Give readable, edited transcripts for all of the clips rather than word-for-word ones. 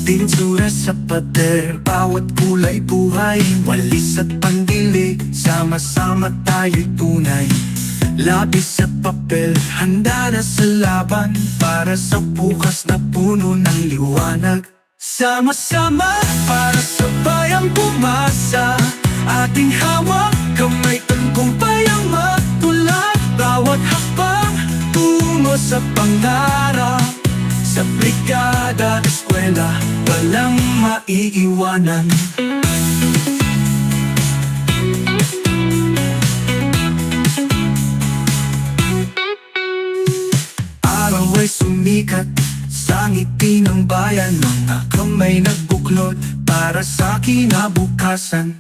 Pintura sa pader, bawat kulay buhay, walis at pandili, sama-sama tayo'y tunay. Labis at papel, handa na sa laban, para sa bukas na puno ng liwanag. Sama-sama para sa bayang bumasa, ating hawak kamay, tagumpay ang matulad. Bawat hakbang tungo sa pangarap, sa brigada, eskwela, walang maiiwanan. Araw ay sumikat sa ngiti ng bayan, mga kamay nagbuklod para sa kinabukasan.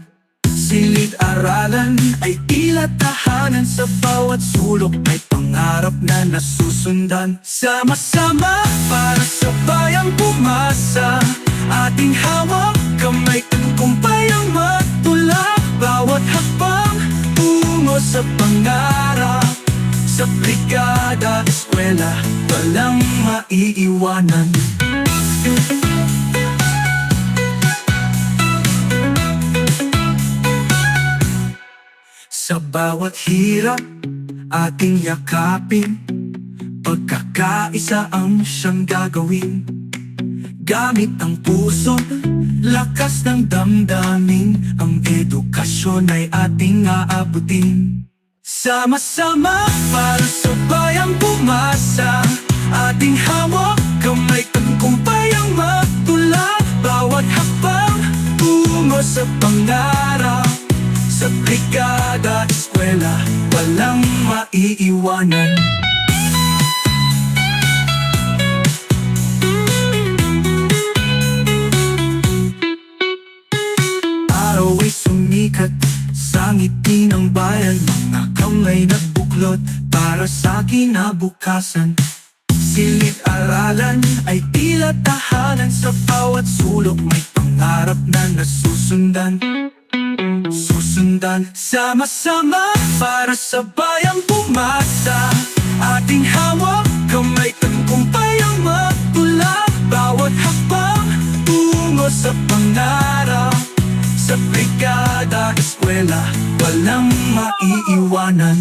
Silid-aralan ay tila tahanan, sa bawat sulok may pangarap na nasusundan. Sama-sama para sa bayang bumasa, ating hawak kamay, tagumpay ang matulad. Bawat hakbang tungo sa pangarap, sa brigada, eskwela, walang maiiwanan. Sa bawat hirap, ating yakapin, pagkakaisa ang siyang gagawin. Gamit ang puso, lakas ng damdamin, ang edukasyon ay ating aabutin. Sama-sama para sa bayang bumasa, ating hawak kamay, tagumpay ang matulad. Bawat hakbang tungo sa pangarap, sa brigada, eskwela, walang maiiwanan. Araw ay sumikat sa ngiti ng bayan, mga kamay nagbuklod para sa kinabukasan. Silid-aralan ay tila tahanan, sa bawat sulok may pangarap na nasusundan. Sama-sama para sa bayang bumasa, ating hawak kamay, tagumpay ang matulad. Bawat hakbang tungo sa pangarap, sa brigada, eskwela, walang maiiwanan.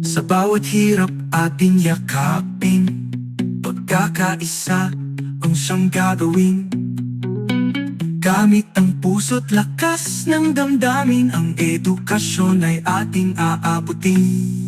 Sa bawat hirap, ating yakapin, pagkakaisa ang siyang gagawin. Gamit ang puso't lakas ng damdamin, ang edukasyon ay ating aabutin.